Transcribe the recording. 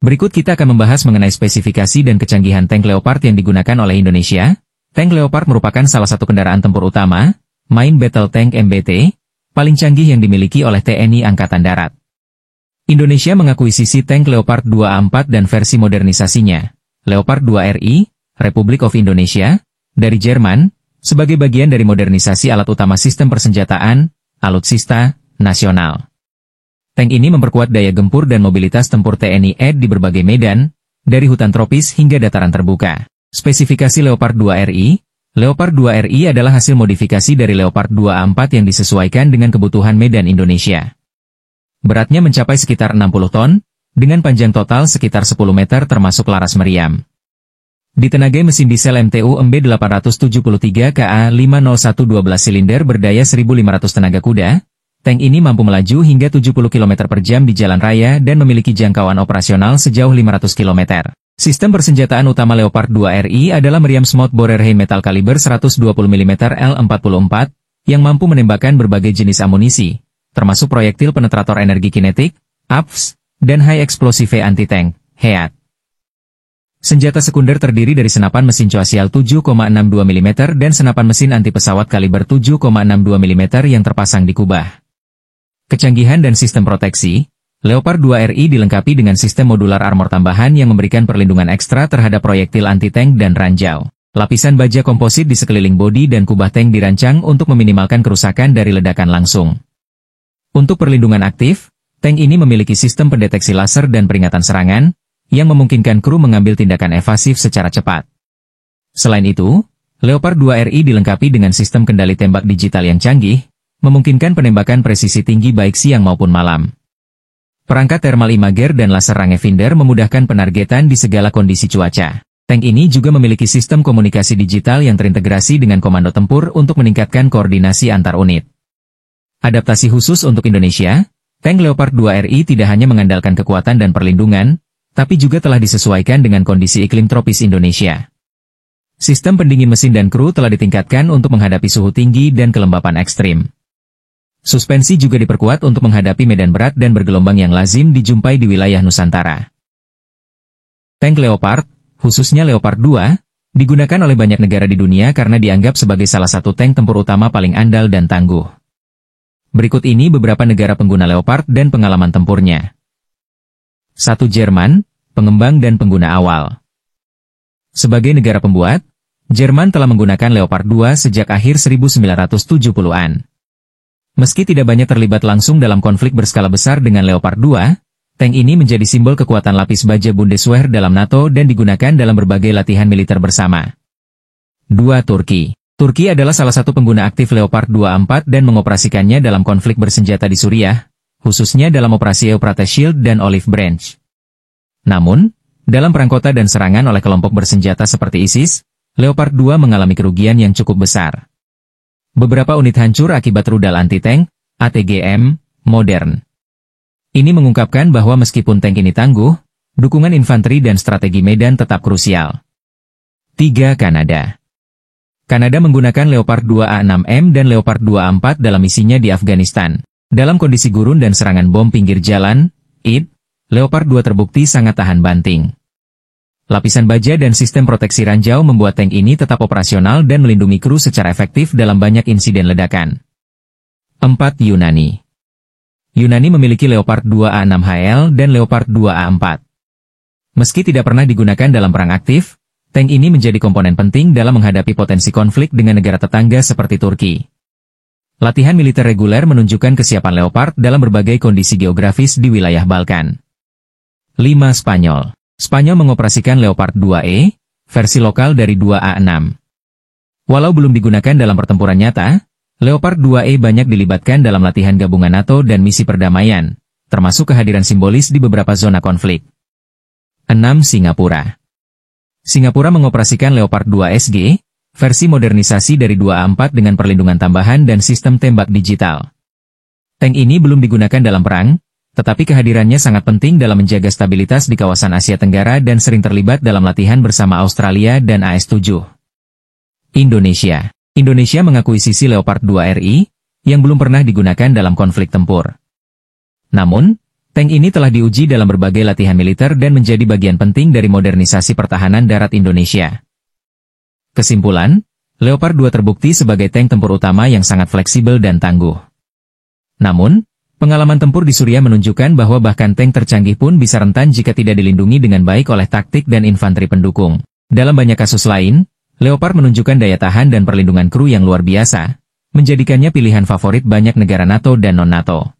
Berikut kita akan membahas mengenai spesifikasi dan kecanggihan tank Leopard yang digunakan oleh Indonesia. Tank Leopard merupakan salah satu kendaraan tempur utama, Main Battle Tank MBT, paling canggih yang dimiliki oleh TNI Angkatan Darat. Indonesia mengakuisisi tank Leopard 2A4 dan versi modernisasinya, Leopard 2RI, Republic of Indonesia, dari Jerman, sebagai bagian dari modernisasi alat utama sistem persenjataan, alutsista, nasional. Tank ini memperkuat daya gempur dan mobilitas tempur TNI AD di berbagai medan, dari hutan tropis hingga dataran terbuka. Spesifikasi Leopard 2RI. Leopard 2RI adalah hasil modifikasi dari Leopard 2A4 yang disesuaikan dengan kebutuhan medan Indonesia. Beratnya mencapai sekitar 60 ton, dengan panjang total sekitar 10 meter termasuk laras meriam. Ditenagai mesin diesel MTU MB 873 KA 501 12 silinder berdaya 1500 tenaga kuda, tank ini mampu melaju hingga 70 km per jam di jalan raya dan memiliki jangkauan operasional sejauh 500 km. Sistem persenjataan utama Leopard 2RI adalah meriam Smooth Bore High-Metal kaliber 120 mm L44, yang mampu menembakkan berbagai jenis amunisi, termasuk proyektil penetrator energi kinetik, APS, dan High Explosive Anti-Tank, HEAT. Senjata sekunder terdiri dari senapan mesin coaxial 7,62 mm dan senapan mesin anti-pesawat kaliber 7,62 mm yang terpasang di kubah. Kecanggihan dan sistem proteksi, Leopard 2RI dilengkapi dengan sistem modular armor tambahan yang memberikan perlindungan ekstra terhadap proyektil anti-tank dan ranjau. Lapisan baja komposit di sekeliling bodi dan kubah tank dirancang untuk meminimalkan kerusakan dari ledakan langsung. Untuk perlindungan aktif, tank ini memiliki sistem pendeteksi laser dan peringatan serangan, yang memungkinkan kru mengambil tindakan evasif secara cepat. Selain itu, Leopard 2RI dilengkapi dengan sistem kendali tembak digital yang canggih, memungkinkan penembakan presisi tinggi baik siang maupun malam. Perangkat thermal imager dan laser rangefinder memudahkan penargetan di segala kondisi cuaca. Tank ini juga memiliki sistem komunikasi digital yang terintegrasi dengan komando tempur untuk meningkatkan koordinasi antar unit. Adaptasi khusus untuk Indonesia, tank Leopard 2RI tidak hanya mengandalkan kekuatan dan perlindungan, tapi juga telah disesuaikan dengan kondisi iklim tropis Indonesia. Sistem pendingin mesin dan kru telah ditingkatkan untuk menghadapi suhu tinggi dan kelembapan ekstrim. Suspensi juga diperkuat untuk menghadapi medan berat dan bergelombang yang lazim dijumpai di wilayah Nusantara. Tank Leopard, khususnya Leopard 2, digunakan oleh banyak negara di dunia karena dianggap sebagai salah satu tank tempur utama paling andal dan tangguh. Berikut ini beberapa negara pengguna Leopard dan pengalaman tempurnya. 1. Jerman, pengembang dan pengguna awal. Sebagai negara pembuat, Jerman telah menggunakan Leopard 2 sejak akhir 1970-an. Meski tidak banyak terlibat langsung dalam konflik berskala besar dengan Leopard 2, tank ini menjadi simbol kekuatan lapis baja Bundeswehr dalam NATO dan digunakan dalam berbagai latihan militer bersama. 2. Turki. Turki adalah salah satu pengguna aktif Leopard 2A4 dan mengoperasikannya dalam konflik bersenjata di Suriah, khususnya dalam operasi Euphrates Shield dan Olive Branch. Namun, dalam perang kota dan serangan oleh kelompok bersenjata seperti ISIS, Leopard 2 mengalami kerugian yang cukup besar. Beberapa unit hancur akibat rudal anti-tank, ATGM, modern. Ini mengungkapkan bahwa meskipun tank ini tangguh, dukungan infanteri dan strategi medan tetap krusial. 3. Kanada. Kanada menggunakan Leopard 2A6M dan Leopard 2A4 dalam misinya di Afghanistan. Dalam kondisi gurun dan serangan bom pinggir jalan, Leopard 2 terbukti sangat tahan banting. Lapisan baja dan sistem proteksi ranjau membuat tank ini tetap operasional dan melindungi kru secara efektif dalam banyak insiden ledakan. 4. Yunani. Yunani memiliki Leopard 2A6HL dan Leopard 2A4. Meski tidak pernah digunakan dalam perang aktif, tank ini menjadi komponen penting dalam menghadapi potensi konflik dengan negara tetangga seperti Turki. Latihan militer reguler menunjukkan kesiapan Leopard dalam berbagai kondisi geografis di wilayah Balkan. 5. Spanyol. Spanyol mengoperasikan Leopard 2E, versi lokal dari 2A6. Walau belum digunakan dalam pertempuran nyata, Leopard 2E banyak dilibatkan dalam latihan gabungan NATO dan misi perdamaian, termasuk kehadiran simbolis di beberapa zona konflik. 6. Singapura. Singapura mengoperasikan Leopard 2SG, versi modernisasi dari 2A4 dengan perlindungan tambahan dan sistem tembak digital. Tank ini belum digunakan dalam perang, tetapi kehadirannya sangat penting dalam menjaga stabilitas di kawasan Asia Tenggara dan sering terlibat dalam latihan bersama Australia dan AS-7. Indonesia. Indonesia mengakuisisi Leopard 2RI, yang belum pernah digunakan dalam konflik tempur. Namun, Tank ini telah diuji dalam berbagai latihan militer dan menjadi bagian penting dari modernisasi pertahanan darat Indonesia. Kesimpulan, Leopard 2 terbukti sebagai tank tempur utama yang sangat fleksibel dan tangguh. Namun, pengalaman tempur di Suriah menunjukkan bahwa bahkan tank tercanggih pun bisa rentan jika tidak dilindungi dengan baik oleh taktik dan infanteri pendukung. Dalam banyak kasus lain, Leopard menunjukkan daya tahan dan perlindungan kru yang luar biasa, menjadikannya pilihan favorit banyak negara NATO dan non-NATO.